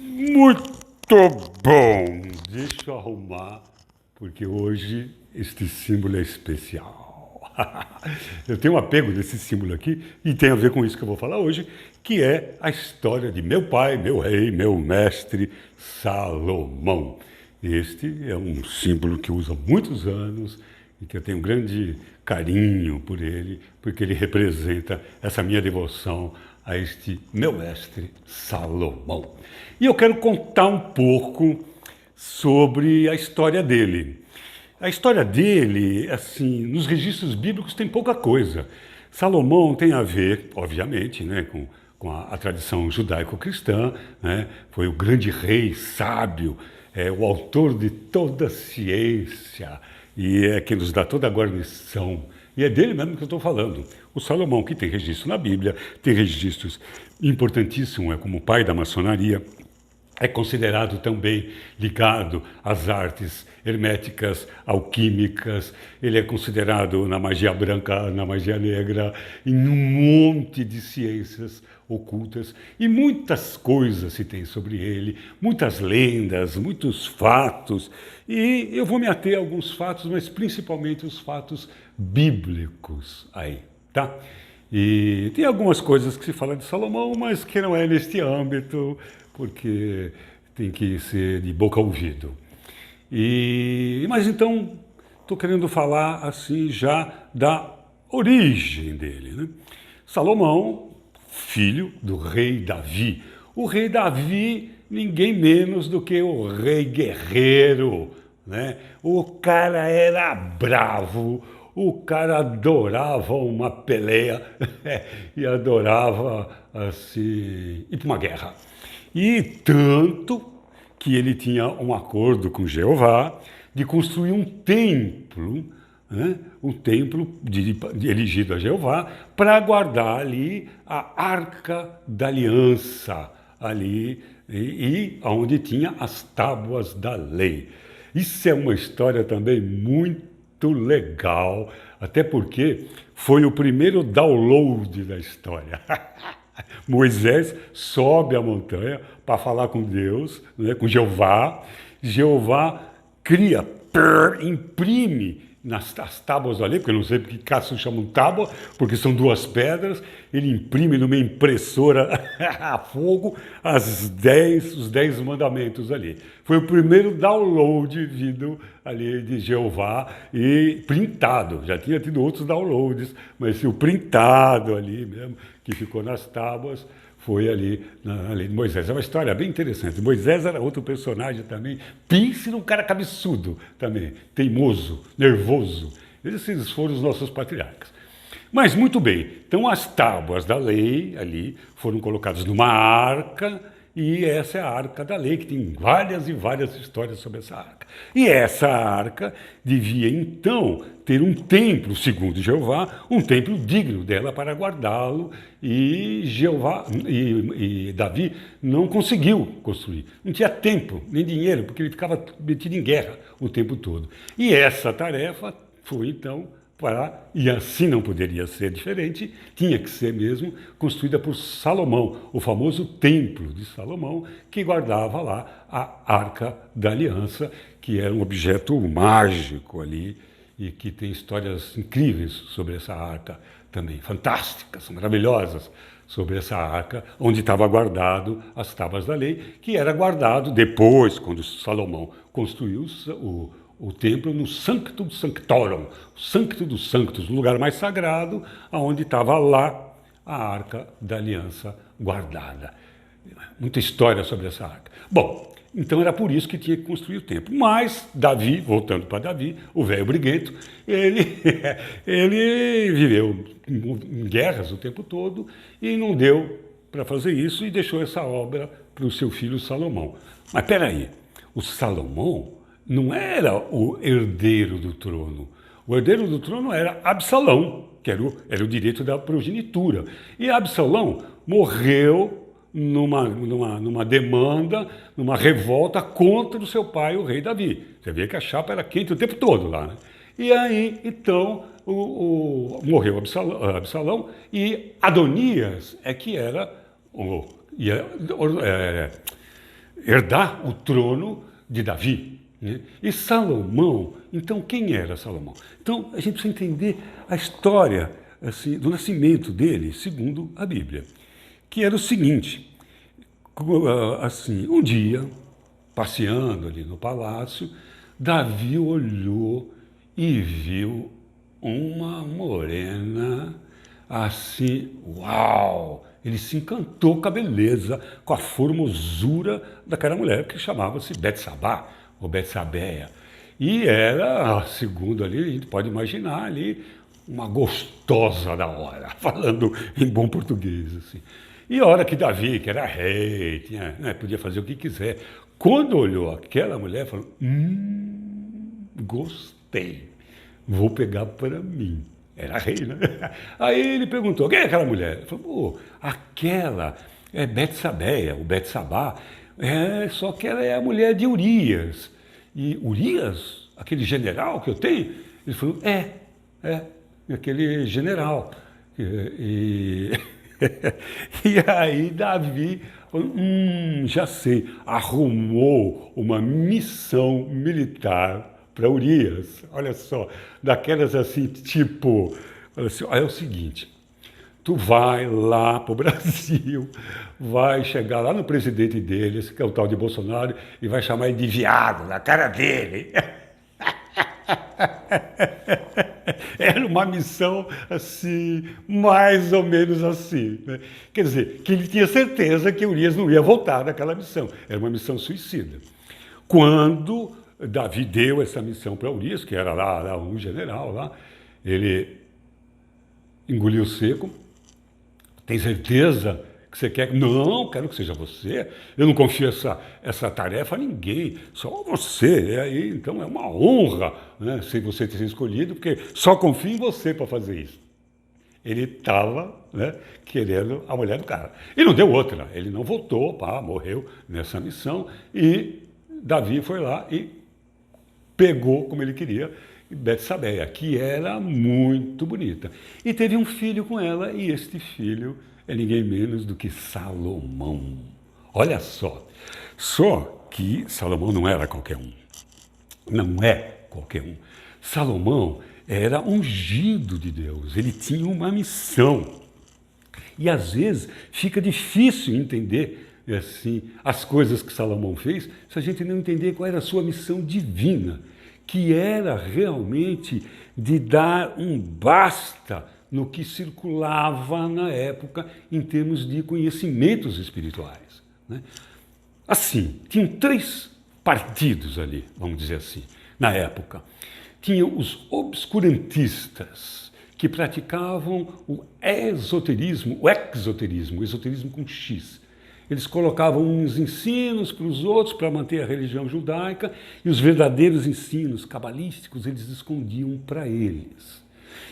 Muito bom! Deixa eu arrumar, porque hoje este símbolo é especial. Eu tenho um apego nesse símbolo aqui e tem a ver com isso que eu vou falar hoje, que é a história de meu pai, meu rei, meu mestre Salomão. Este é um símbolo que eu uso há muitos anos e que eu tenho um grande carinho por ele, porque ele representa essa minha devoção a este meu mestre Salomão. E eu quero contar um pouco sobre a história dele. A história dele, assim, nos registros bíblicos tem pouca coisa. Salomão tem a ver, obviamente, né, com a tradição judaico-cristã, né? Foi o grande rei sábio, o autor de toda a ciência e é quem nos dá toda a guarnição. E é dele mesmo que eu estou falando. O Salomão, que tem registro na Bíblia, tem registros importantíssimos, é como o pai da maçonaria, é considerado também ligado às artes herméticas, alquímicas, ele é considerado na magia branca, na magia negra, em um monte de ciências ocultas, e muitas coisas se tem sobre ele, muitas lendas, muitos fatos, e eu vou me ater a alguns fatos, mas principalmente os fatos bíblicos aí, tá? E tem algumas coisas que se fala de Salomão, mas que não é neste âmbito, porque tem que ser de boca a ouvido. Mas então, estou querendo falar assim já da origem dele, né? Salomão, filho do rei Davi. O rei Davi, ninguém menos do que o rei guerreiro, né? O cara era bravo, o cara adorava uma peleia e adorava assim, ir para uma guerra. E tanto que ele tinha um acordo com Jeová de construir um templo, né? Um templo erigido a Jeová para guardar ali a Arca da Aliança, ali e onde tinha as tábuas da lei. Isso é uma história também muito legal, até porque foi o primeiro download da história. Moisés sobe a montanha para falar com Deus, né, com Jeová. Jeová cria, imprime as tábuas da lei, porque eu não sei porque Cássio chamam tábua, porque são duas pedras. Ele imprime numa impressora a fogo os 10 mandamentos ali. Foi o primeiro download vindo ali de Jeová e printado. Já tinha tido outros downloads, mas o printado ali mesmo, que ficou nas tábuas, foi ali na lei de Moisés. É uma história bem interessante. Moisés era outro personagem também. Pense num cara cabeçudo também, teimoso, nervoso. Esses foram os nossos patriarcas. Mas muito bem, então as tábuas da lei ali foram colocadas numa arca, e essa é a Arca da Lei, que tem várias e várias histórias sobre essa arca. E essa arca devia então ter um templo, segundo Jeová, um templo digno dela para guardá-lo, e Jeová e Davi não conseguiu construir. Não tinha tempo, nem dinheiro, porque ele ficava metido em guerra o tempo todo. E essa tarefa foi então e assim não poderia ser diferente, tinha que ser mesmo construída por Salomão, o famoso Templo de Salomão, que guardava lá a Arca da Aliança, que era um objeto mágico ali e que tem histórias incríveis sobre essa arca também, fantásticas, maravilhosas, sobre essa arca, onde estava guardado as tábuas da lei, que era guardado depois, quando Salomão construiu o templo no Sanctum Sanctorum, o Sancto dos Sanctos, o lugar mais sagrado, onde estava lá a Arca da Aliança guardada. Muita história sobre essa arca. Bom, então era por isso que tinha que construir o templo. Mas Davi, voltando para Davi, o velho briguento, ele viveu em guerras o tempo todo e não deu para fazer isso e deixou essa obra para o seu filho Salomão. Mas espera aí, o Salomão não era o herdeiro do trono. O herdeiro do trono era Absalão, que era o direito da progenitura. E Absalão morreu numa demanda, numa revolta contra o seu pai, o rei Davi. Você vê que a chapa era quente o tempo todo lá, né? E aí, então, morreu Absalão e Adonias é que era herdar o trono de Davi, né? E Salomão, então quem era Salomão? Então a gente precisa entender a história assim, do nascimento dele, segundo a Bíblia, que era o seguinte, assim, um dia, passeando ali no palácio, Davi olhou e viu uma morena assim, uau! Ele se encantou com a beleza, com a formosura daquela mulher que chamava-se Betsabá, ou Betsabeia. E era, segundo ali, a gente pode imaginar ali, uma gostosa da hora, falando em bom português. Assim. E a hora que Davi, que era rei, tinha, né, podia fazer o que quiser, quando olhou aquela mulher, falou, gostei, vou pegar para mim. Era rei, né? Aí ele perguntou, quem é aquela mulher? Ele falou, aquela é Betsabeia, o Betsabá, só que ela é a mulher de Urias. E Urias, aquele general que eu tenho? Ele falou, aquele general. E aí Davi falou, já sei, arrumou uma missão militar para Urias, olha só, daquelas assim, tipo, assim, é o seguinte, tu vai lá para o Brasil, vai chegar lá no presidente deles, que é o tal de Bolsonaro, e vai chamar ele de viado na cara dele. Era uma missão assim, mais ou menos assim. Né? Quer dizer, que ele tinha certeza que Urias não ia voltar daquela missão. Era uma missão suicida. Quando Davi deu essa missão para Urias, que era lá um general lá, ele engoliu seco. Tem certeza que você quer? Não, quero que seja você. Eu não confio essa tarefa a ninguém, só você. E aí, então é uma honra, né, se você ter sido escolhido, porque só confio em você para fazer isso. Ele estava, né, querendo a mulher do cara. E não deu outra, ele não voltou, morreu nessa missão, e Davi foi lá e pegou, como ele queria, Betsabeia, que era muito bonita. E teve um filho com ela, e este filho é ninguém menos do que Salomão. Olha só. Só que Salomão não era qualquer um. Não é qualquer um. Salomão era ungido de Deus. Ele tinha uma missão. E às vezes fica difícil entender assim, as coisas que Salomão fez se a gente não entender qual era a sua missão divina, que era realmente de dar um basta no que circulava na época em termos de conhecimentos espirituais. Né? Assim, tinham 3 partidos ali, vamos dizer assim, na época. Tinha os obscurantistas, que praticavam o esoterismo o esoterismo com X. Eles colocavam uns ensinos para os outros para manter a religião judaica e os verdadeiros ensinos cabalísticos eles escondiam para eles.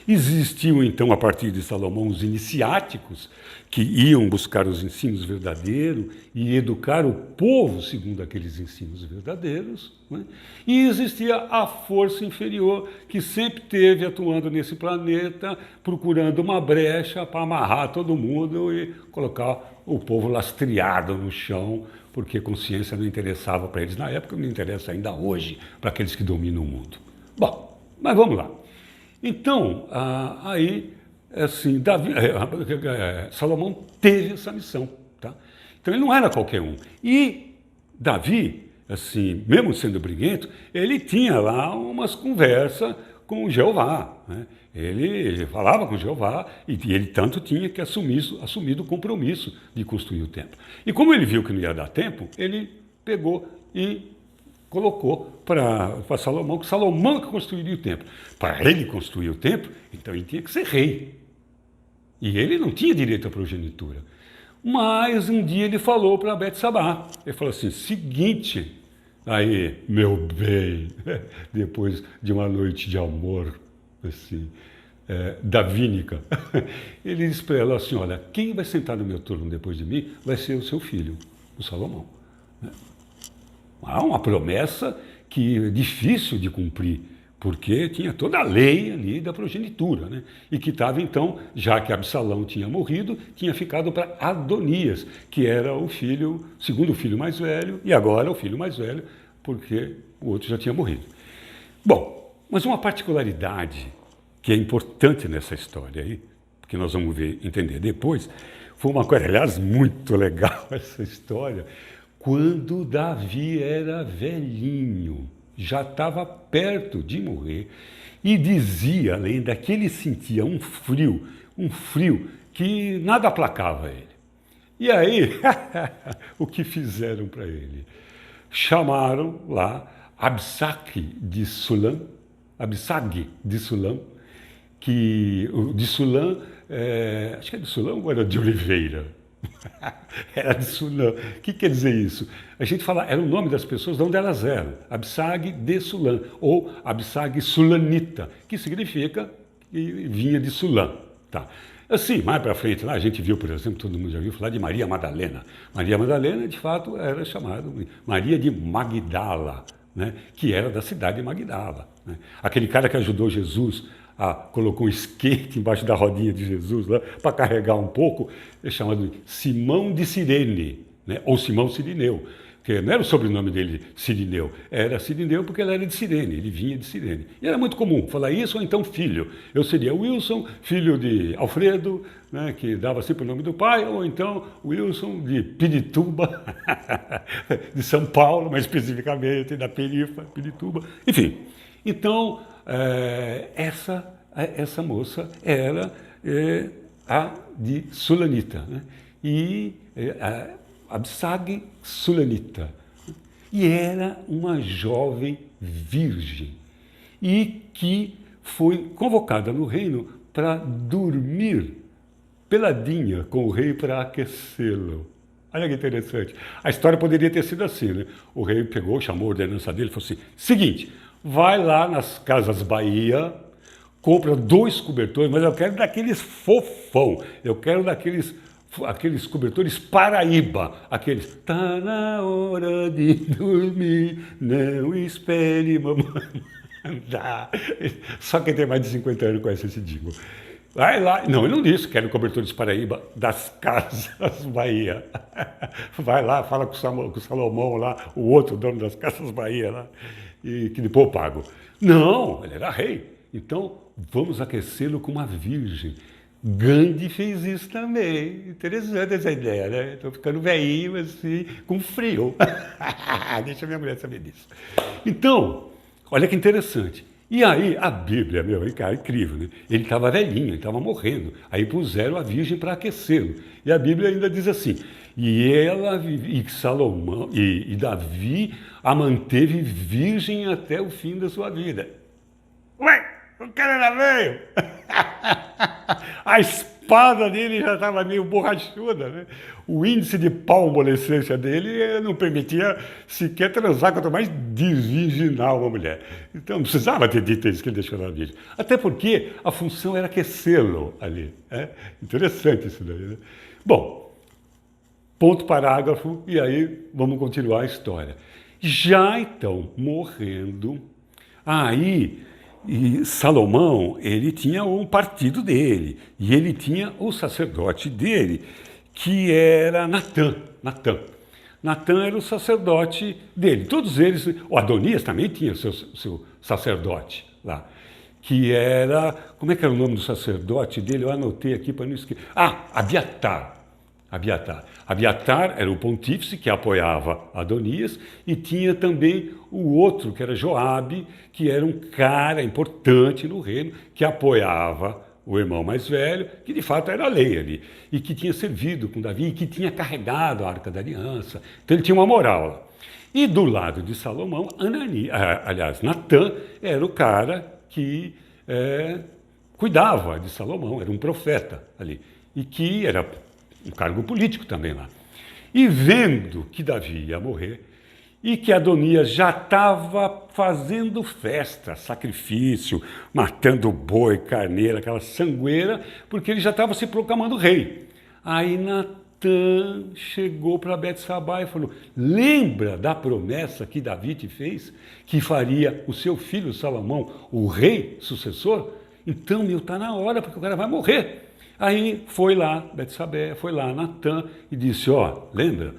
Existiam, então, a partir de Salomão, os iniciáticos, que iam buscar os ensinos verdadeiros e educar o povo segundo aqueles ensinos verdadeiros. Né? E existia a força inferior, que sempre esteve atuando nesse planeta, procurando uma brecha para amarrar todo mundo e colocar o povo lastreado no chão, porque consciência não interessava para eles na época, não interessa ainda hoje para aqueles que dominam o mundo. Bom, mas vamos lá. Então, aí, assim, Salomão teve essa missão. Tá? Então, ele não era qualquer um. E Davi, assim, mesmo sendo briguento, ele tinha lá umas conversas com Jeová. Né? Ele falava com Jeová e ele tanto tinha que assumido o compromisso de construir o templo. E como ele viu que não ia dar tempo, ele pegou e colocou para Salomão, que Salomão que construiria o templo. Para ele construir o templo, então ele tinha que ser rei. E ele não tinha direito à progenitura. Mas um dia ele falou para Betsabá, ele falou assim, seguinte, aí, meu bem, depois de uma noite de amor, assim, davínica, ele disse para ela assim, olha, quem vai sentar no meu trono depois de mim vai ser o seu filho, o Salomão. Há uma promessa que é difícil de cumprir porque tinha toda a lei ali da progenitura, né? E que estava, então, já que Absalão tinha morrido, tinha ficado para Adonias, que era o filho, segundo filho mais velho, e agora o filho mais velho, porque o outro já tinha morrido. Bom, mas uma particularidade que é importante nessa história aí, que nós vamos ver, entender depois, foi uma coisa, aliás, muito legal essa história, quando Davi era velhinho, já estava perto de morrer, e dizia a lenda que ele sentia um frio que nada aplacava ele. E aí, o que fizeram para ele? Chamaram lá Absag de Sulam, que de Sulam, acho que é de Sulam ou era de Oliveira? Era de Sulam. O que quer dizer isso? A gente fala, era o nome das pessoas de onde elas eram. Absag de Sulam, ou Absag Sulanita, que significa que vinha de Sulam. Tá. Assim, mais para frente, lá a gente viu, por exemplo, todo mundo já viu falar de Maria Madalena. Maria Madalena, de fato, era chamada Maria de Magdala, né? Que era da cidade de Magdala. Né? Aquele cara que ajudou Jesus, colocou um skate embaixo da rodinha de Jesus lá para carregar um pouco, é chamado de Simão de Cirene, né? Ou Simão Cirineu, que não era o sobrenome dele Cirineu, era Cirineu porque ele era de Cirene, ele vinha de Cirene. E era muito comum falar isso, ou então filho. Eu seria Wilson, filho de Alfredo, né, que dava sempre o nome do pai, ou então Wilson de Pirituba, de São Paulo, mais especificamente da perifa, Pirituba. Enfim, então essa moça era a de Sulanita, né? E Absag Sulanita. E era uma jovem virgem e que foi convocada no reino para dormir peladinha com o rei para aquecê-lo. Olha que interessante. A história poderia ter sido assim, né? O rei pegou, chamou a ordenança dele e falou assim, seguinte, vai lá nas Casas Bahia, compra 2 cobertores, mas eu quero daqueles fofão, eu quero aqueles cobertores Paraíba, aqueles tá na hora de dormir, não espere mamãe mandar. Só quem tem mais de 50 anos conhece esse jingle. Vai lá, não, ele não disse, quero cobertores Paraíba das Casas Bahia. Vai lá, fala com o Salomão lá, o outro dono das Casas Bahia lá, e que depois eu pago. Não, ele era rei, então vamos aquecê-lo com uma virgem. Gandhi fez isso também. Interessante essa ideia, né? Estou ficando velhinho, assim, com frio. Deixa minha mulher saber disso. Então, olha que interessante. E aí, a Bíblia, cara, incrível, né? Ele estava velhinho, ele estava morrendo. Aí puseram a virgem para aquecê-lo. E a Bíblia ainda diz assim, e Salomão, e Davi a manteve virgem até o fim da sua vida. Ué, o cara era velho! A espada dele já estava meio borrachuda, né? O índice de palmolescência dele não permitia sequer transar, quanto mais desvirginar uma mulher. Então não precisava ter dito isso que ele deixou na virgem. Até porque a função era aquecê-lo ali. Interessante isso daí, né? Bom, ponto parágrafo, e aí vamos continuar a história. Já então, morrendo, aí... E Salomão, ele tinha um partido dele, e ele tinha o sacerdote dele, que era Natã. Natã era o sacerdote dele. Todos eles, o Adonias também tinha seu sacerdote lá, que era, como é que era o nome do sacerdote dele? Eu anotei aqui para não esquecer. Abiatar. Abiatar era o pontífice que apoiava Adonias e tinha também o outro, que era Joabe, que era um cara importante no reino, que apoiava o irmão mais velho, que de fato era a lei ali, e que tinha servido com Davi, e que tinha carregado a Arca da Aliança. Então ele tinha uma moral lá. E do lado de Salomão, Natã era o cara que cuidava de Salomão, era um profeta ali, e que era um cargo político também lá. E vendo que Davi ia morrer e que Adonias já estava fazendo festa, sacrifício, matando boi, carneiro, aquela sangueira, porque ele já estava se proclamando rei. Aí Natan chegou para Betsabá e falou: lembra da promessa que Davi te fez, que faria o seu filho Salomão o rei sucessor? Então, está na hora, porque o cara vai morrer. Aí foi lá Betsabé, foi lá Natan e disse: ó, lembra?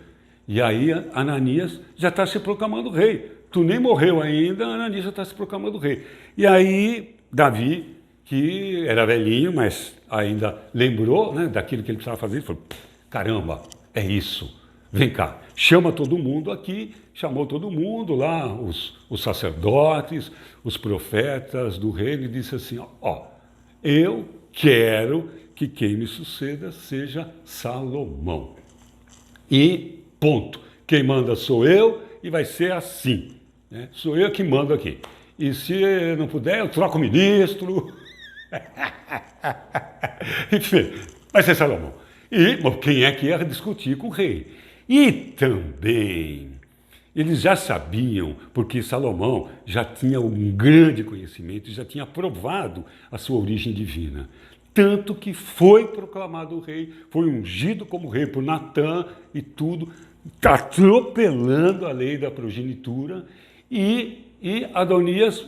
E aí Ananias já está se proclamando rei. Tu nem morreu ainda, Ananias já está se proclamando rei. E aí Davi, que era velhinho, mas ainda lembrou, né, daquilo que ele precisava fazer, falou: caramba, é isso, vem cá, chama todo mundo aqui. Chamou todo mundo lá, os sacerdotes, os profetas do reino, e disse assim: ó, eu quero que quem me suceda seja Salomão. E ponto. Quem manda sou eu e vai ser assim, né? Sou eu que mando aqui. E se não puder, eu troco o ministro. Enfim, vai ser Salomão. E bom, quem é que ia discutir com o rei? E também, eles já sabiam, porque Salomão já tinha um grande conhecimento, já tinha provado a sua origem divina. Tanto que foi proclamado rei, foi ungido como rei por Natan e tudo, atropelando a lei da progenitura, e Adonias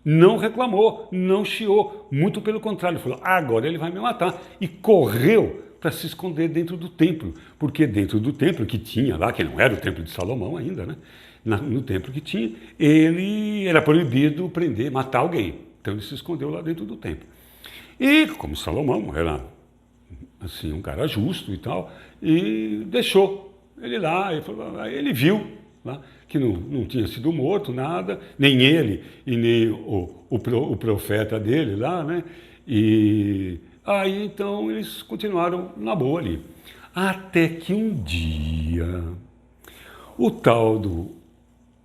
não reclamou, não chiou, muito pelo contrário, falou: agora ele vai me matar, e correu para se esconder dentro do templo, porque dentro do templo que tinha lá, que não era o templo de Salomão ainda, né? No templo que tinha, ele era proibido prender, matar alguém, então ele se escondeu lá dentro do templo. E como Salomão era assim, um cara justo e tal, e deixou ele lá, aí ele viu lá, que não tinha sido morto, nada, nem ele e nem o profeta dele lá, né? E aí então eles continuaram na boa ali. Até que um dia o tal do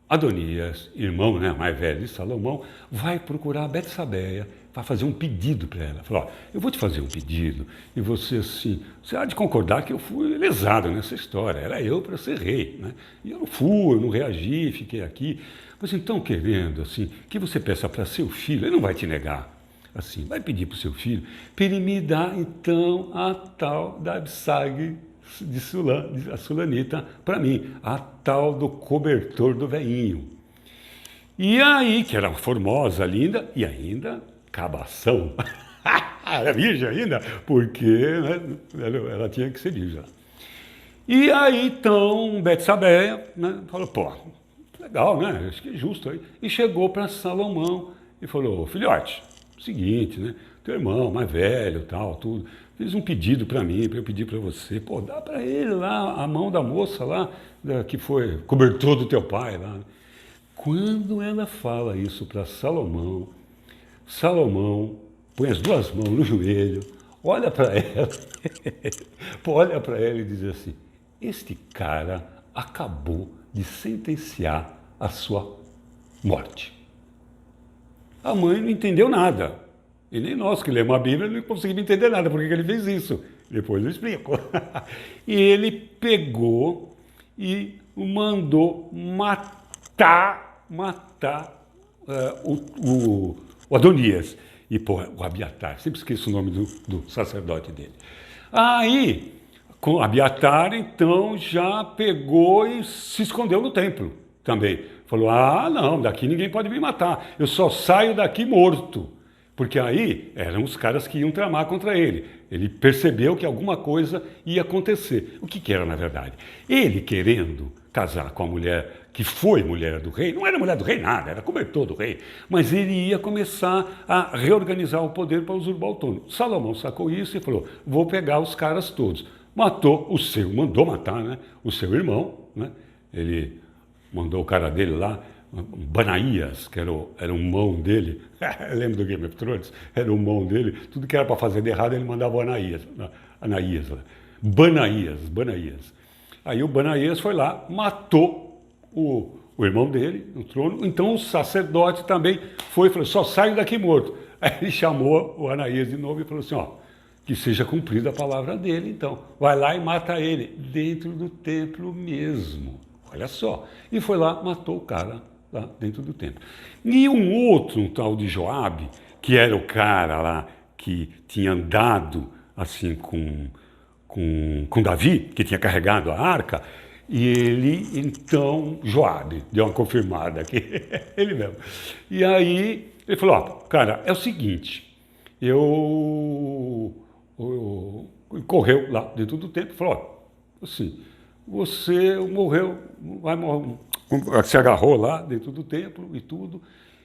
Adonias, irmão, né, mais velho de Salomão, vai procurar Betsabeia, vai fazer um pedido para ela. Falou: ó, eu vou te fazer um pedido e você, assim, você há de concordar que eu fui lesado nessa história, era eu para ser rei, né? E eu não fui, eu não reagi, fiquei aqui. Mas então, querendo, assim, que você peça para seu filho, ele não vai te negar, assim, vai pedir para o seu filho, para ele me dar, então, a tal da Absag a Sulanita, para mim, a tal do cobertor do veinho. E aí, que era formosa, linda, e ainda cabação. Era virgem ainda, porque, né, ela tinha que ser virgem. E aí, então, Betsabeia, né, falou: pô, legal, né? Acho que é justo aí. E chegou para Salomão e falou: filhote, seguinte, né? Teu irmão mais velho, tal, tudo, fez um pedido para mim, para eu pedir para você. Pô, dá para ele lá a mão da moça lá, que foi cobertor do teu pai lá. Quando ela fala isso para Salomão, Salomão põe as duas mãos no joelho, olha para ela, olha para ela e diz assim: este cara acabou de sentenciar a sua morte. A mãe não entendeu nada. E nem nós que lemos a Bíblia não conseguimos entender nada, por que ele fez isso. Depois eu explico. E ele pegou e mandou matar o Adonias. E pô, o Abiatar, sempre esqueço o nome do sacerdote dele. Aí, com Abiatar, então, já pegou e se escondeu no templo também. Falou: ah, não, daqui ninguém pode me matar, eu só saio daqui morto. Porque aí eram os caras que iam tramar contra ele. Ele percebeu que alguma coisa ia acontecer. O que era, na verdade? Ele querendo casar com a mulher que foi mulher do rei, não era mulher do rei nada, era cobertor do rei, mas ele ia começar a reorganizar o poder para usurpar o trono. Salomão sacou isso e falou: vou pegar os caras todos. Matou mandou matar, né, o seu irmão, né? Ele mandou o cara dele lá, Banaías, que era um mão dele, lembra do Game of Thrones? Era um mão dele, tudo que era para fazer de errado ele mandava o Anaías lá. Banaías. Aí o Banaías foi lá, matou o irmão dele no trono, então o sacerdote também foi e falou: só saio daqui morto. Aí ele chamou o Anaías de novo e falou assim: ó, que seja cumprida a palavra dele, então, vai lá e mata ele, dentro do templo mesmo. Olha só. E foi lá, matou o cara lá dentro do templo. E um tal de Joabe, que era o cara lá que tinha andado assim com com Davi, que tinha carregado a arca, e ele, então, Joabe, deu uma confirmada aqui, ele mesmo. E aí ele falou, ó, cara, é o seguinte, ele correu lá dentro do templo e falou, ó, assim, você morreu, vai morrer, se agarrou lá dentro do templo e tudo,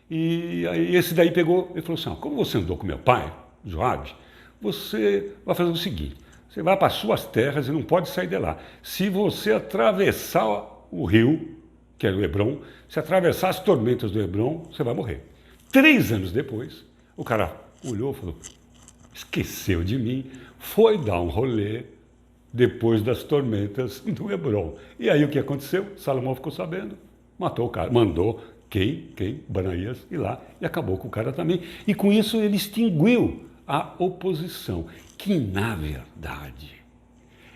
e aí esse daí pegou, ele falou assim, ó, como você andou com meu pai, Joabe, você vai fazer o seguinte, você vai para as suas terras e não pode sair de lá. Se você atravessar o rio, que é o Hebron, se atravessar as tormentas do Hebron, você vai morrer. 3 anos depois, o cara olhou e falou, esqueceu de mim, foi dar um rolê depois das tormentas do Hebron. E aí o que aconteceu? Salomão ficou sabendo, matou o cara, mandou quem? Banaías ir lá e acabou com o cara também. E com isso ele extinguiu a oposição, que na verdade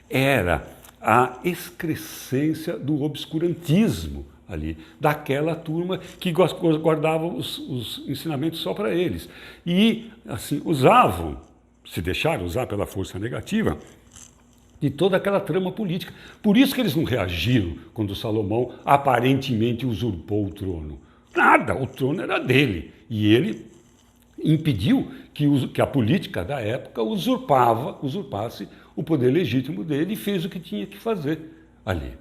era a excrescência do obscurantismo ali, daquela turma que guardava os ensinamentos só para eles. E assim, usavam, se deixaram usar pela força negativa, de toda aquela trama política. Por isso que eles não reagiram quando Salomão aparentemente usurpou o trono. Nada, o trono era dele. E ele impediu que a política da época usurpasse o poder legítimo dele e fez o que tinha que fazer ali.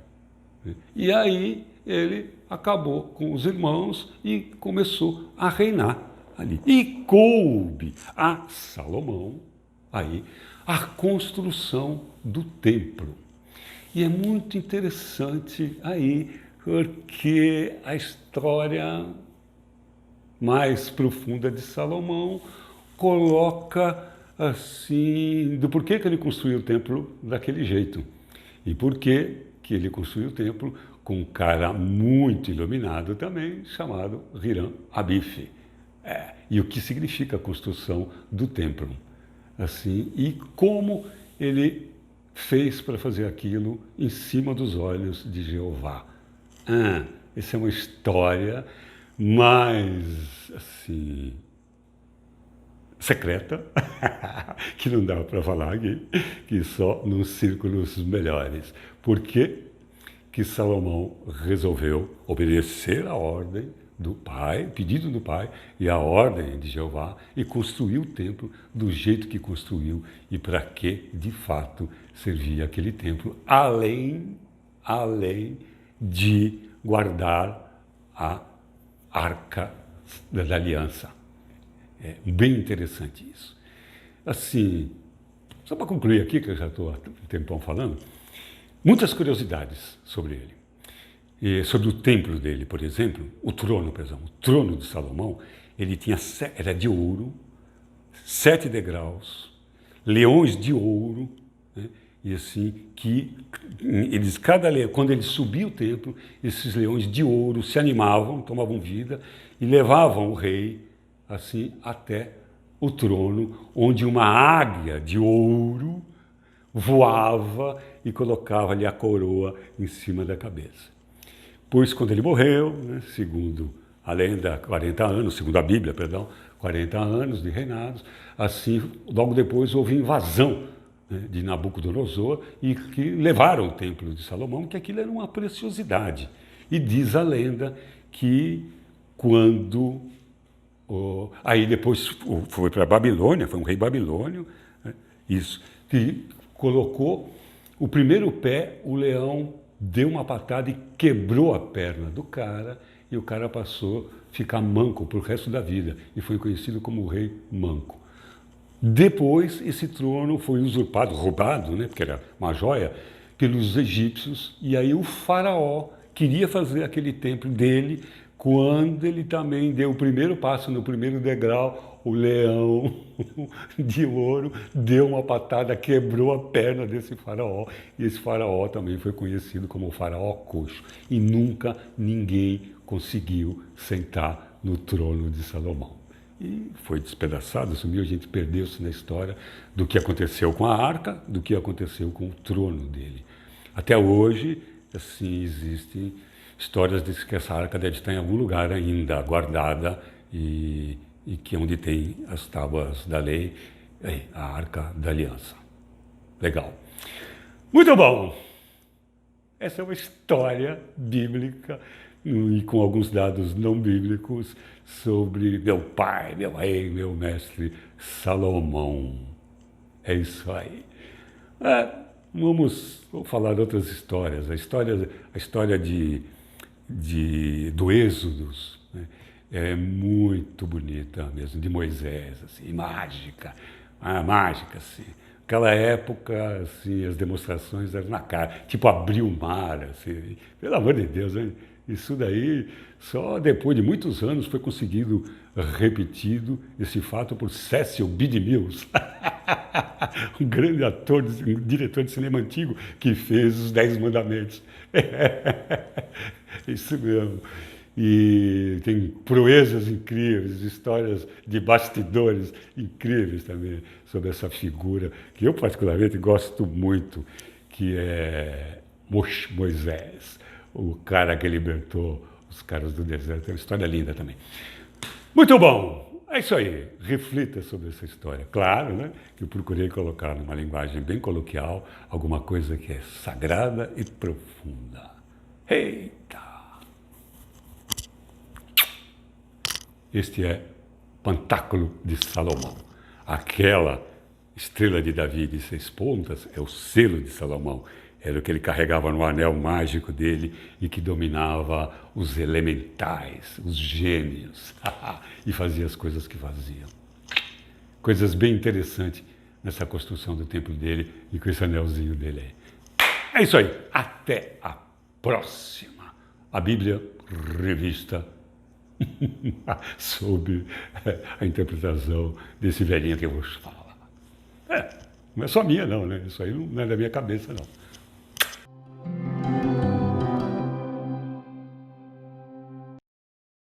E aí ele acabou com os irmãos e começou a reinar ali. E coube a Salomão aí a construção do templo. E é muito interessante aí, porque a história mais profunda de Salomão coloca assim do porquê que ele construiu o templo daquele jeito e porquê que ele construiu o templo com um cara muito iluminado também chamado Hiram Abif. E o que significa a construção do templo assim e como ele fez para fazer aquilo em cima dos olhos de Jeová. Essa é uma história mais, assim, secreta, que não dá para falar aqui, que só nos círculos melhores. Por que que Salomão resolveu obedecer a ordem do pai, pedido do pai e a ordem de Jeová e construiu o templo do jeito que construiu e para que, de fato, servia aquele templo, além de guardar a Arca da Aliança. É bem interessante isso. Assim, só para concluir aqui, que eu já estou há um tempão falando, muitas curiosidades sobre ele. E sobre o templo dele, por exemplo, o trono de Salomão, ele era de ouro, 7 degraus, leões de ouro, né? E assim, quando ele subia o templo, esses leões de ouro se animavam, tomavam vida e levavam o rei assim até o trono, onde uma águia de ouro voava e colocava-lhe a coroa em cima da cabeça. Pois quando ele morreu, né, segundo a lenda, 40 anos, segundo a Bíblia, 40 anos de reinados, assim, logo depois houve invasão de Nabucodonosor e que levaram o templo de Salomão, que aquilo era uma preciosidade. E diz a lenda que quando... aí depois foi para a Babilônia, foi um rei babilônio, né, isso, que colocou o primeiro pé, o leão deu uma patada e quebrou a perna do cara, e o cara passou a ficar manco para o resto da vida, e foi conhecido como o rei manco. Depois, esse trono foi usurpado, roubado, né, porque era uma joia, pelos egípcios, e aí o faraó queria fazer aquele templo dele, quando ele também deu o primeiro passo no primeiro degrau, o leão de ouro deu uma patada, quebrou a perna desse faraó, e esse faraó também foi conhecido como o faraó coxo, e nunca ninguém conseguiu sentar no trono de Salomão. E foi despedaçado, sumiu, a gente perdeu-se na história do que aconteceu com a arca, do que aconteceu com o trono dele. Até hoje, assim, existem histórias de que essa arca deve estar em algum lugar ainda guardada e que onde tem as tábuas da lei, a Arca da Aliança. Legal. Muito bom! Essa é uma história bíblica e com alguns dados não bíblicos sobre meu pai, meu rei, meu mestre Salomão. É isso aí. Vamos falar outras histórias. A história do Êxodo, né? É muito bonita mesmo, de Moisés, assim, mágica, mágica, assim. Aquela época, assim, as demonstrações eram na cara, tipo abrir o mar, assim, pelo amor de Deus, hein? Isso daí, só depois de muitos anos foi conseguido repetido esse fato por Cecil B. DeMille, um grande ator, um diretor de cinema antigo que fez os Dez Mandamentos. Isso mesmo. E tem proezas incríveis, histórias de bastidores incríveis também sobre essa figura que eu particularmente gosto muito, que é Moisés, o cara que libertou os caras do deserto. É uma história linda também. Muito bom! É isso aí, reflita sobre essa história. Claro, né, que eu procurei colocar numa linguagem bem coloquial alguma coisa que é sagrada e profunda. Eita! Este é Pantáculo de Salomão. Aquela estrela de Davi de 6 pontas é o selo de Salomão. Era o que ele carregava no anel mágico dele e que dominava os elementais, os gênios, e fazia as coisas que faziam. Coisas bem interessantes nessa construção do templo dele e com esse anelzinho dele aí. É isso aí. Até a próxima. A Bíblia Revista sob a interpretação desse velhinho que vos fala. Não é só minha, não, né? Isso aí não é da minha cabeça, não.